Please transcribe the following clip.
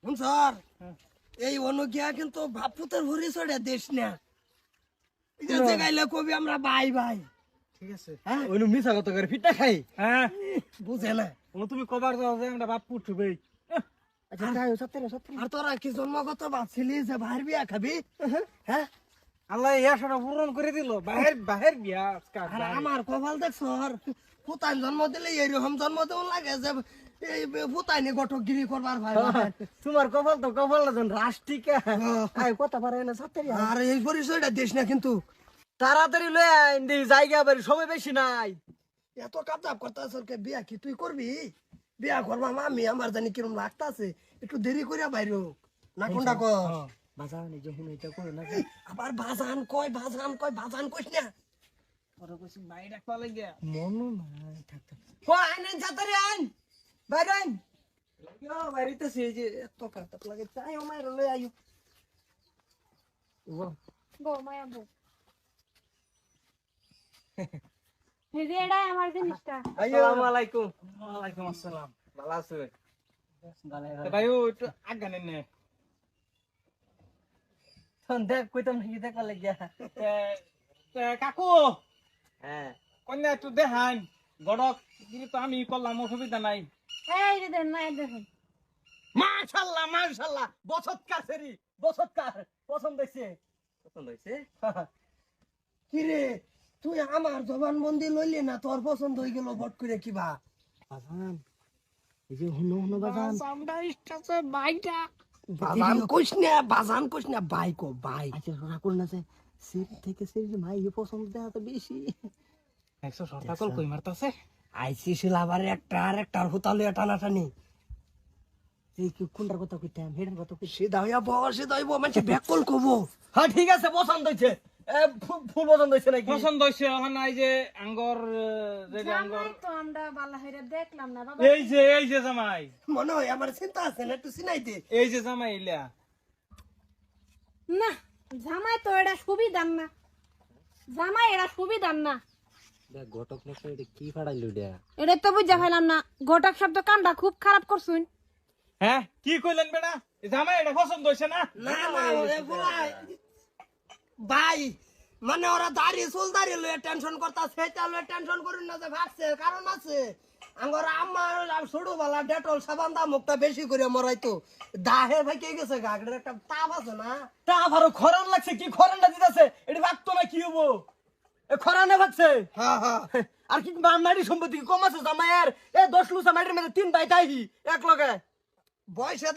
Sir এই অনুজ্ঞা কিন্তু ভাবপুতের ভরি চড়ে দেশ না গাইলে কবি আমরা ভাই ভাই ঠিক আছে হ্যাঁ ওইনু মিছা কথা করে ফিটা খাই হ্যাঁ বুঝে না ও তুমি কবার যাও যে আমরা বাপ পুঠবে আচ্ছা তাই সত্তরে সত্তরে আর তোরা কি জন্মগত ভাবছিলি যে ভাইয়ের বিয়া খাবি হ্যাঁ আল্লাহ ইয়াশাটা পূরণ করে দিল বাহির বাহির বিয়া আজকে আর আমার কপাল দেখ স্যার পুতান জন্ম দিলে এইরকম জন্ম দেওয়া লাগে যে এই পুতাইনি গঠকগিরি করবার ভাই তোমার কপাল তো কপাল না রাষ্ট্রিকা আই কথা পারে না সত্তরে আর এই পরিচয়টা দেশ না কিন্তু তাড়াতাড়ি লয়ে আইন দি জায়গা বাড়ি সময় বেশি নাই এত কাপচাপ করতেছ বিয়া কি তুই করবি বিয়া করবা আমি আমার জানি কিরম লাগতাছে একটু দেরি করিয়া বাইর হোক না কোনটা কর বাজার নেই যখন এটা করে না আবার বাজান কয় কইস না ওরা কইছি ভাই রাখবা লাগিয়া মনো নাই থাক থাক ও আইন ছাতারে আইন বাইরে আইন বাড়িতেছি এই যে এত কাটাপ লাগে তাই আমার লয়ে আইও বো মায়া বো এটাই আমার জিনিসটা আসসালামু আলাইকুম ওয়ালাইকুম আসসালাম ভালো আছো তো ভাই ও একটু আজ্ঞা নেন নে। দেখ কইতাম নাকি দেখা লাগিয়া কাকু হ্যাঁ কন্যা একটু দেখান গড়ক গিরি তো আমি করলাম অসুবিধা নাই এই যে দেন না দেখুন মাশাআল্লাহ বছরকার সেরি বছরকার পছন্দ হইছে পছন্দ হইছে কি রে তুই আমার জবানবন্দি লইলি না তোর পছন্দ হয়ে গেল বট করে কিবা বাজান এই যে হুনো হুনো বাজান আমরা ইস্টাছে বাইটা বাজান কইস না বাইকো বাইক আচ্ছা রাগ করুন না যে সিট থেকে সিট ভাই এই পছন্দ দেখা তো বেশি 100 কল কই মারতাছে আইসিসিল আবার একটা আর একটা হুতালে টানাটানি এই কি কোনটার কথা কইতাম হেডার কথা কই সিধা হইয়া সিধা হইব মানে ব্যাকল কব হ্যাঁ ঠিক আছে পছন্দ হইছে ফুল পছন্দ হইছে নাকি পছন্দ হইছে এখন নাই যে আঙ্গর যে আঙ্গর জামাই তো আমরা বালা হইরা দেখলাম না বাবা এই যে জামাই মনে হয় আমার চিন্তা আছে না একটু চিনাই দে এই যে জামাই ইলা না জামাই তো এটা সুবিধার না জামাই এটা সুবিধার না দেখ ঘটক না এটা কি ফাড়াইলো এটা এটা তো বুঝা পাইলাম না ঘটক শব্দ কানটা খুব খারাপ করছুন হ্যাঁ কি কইলেন বেটা এই জামাই এটা পছন্দ হইছে না না না এ বলাই ভাই মানে ওরা দাড়ি চুল দাড়ি লয়ে টেনশন করতা সেটা লয়ে টেনশন করুন না যে ভাবছে কারণ আছে আঙ্গর আমার ছোটবেলা ডেটল সাবান দা মুখটা বেশি করে মরাইতো দাহে ভাই কে গেছে গাগড়ের একটা তাপ আছে না তা আবারও খরান লাগছে কি খরানটা দিতেছে এটা ভাগতো না কি হবো এ খরানে ভাগছে হ্যাঁ হ্যাঁ আর কি মাটি সম্পত্তি কি কম আছে জামাইয়ের এ 10 লুচা মাটির মধ্যে 3 ভাই তাই এক লগে বয়সে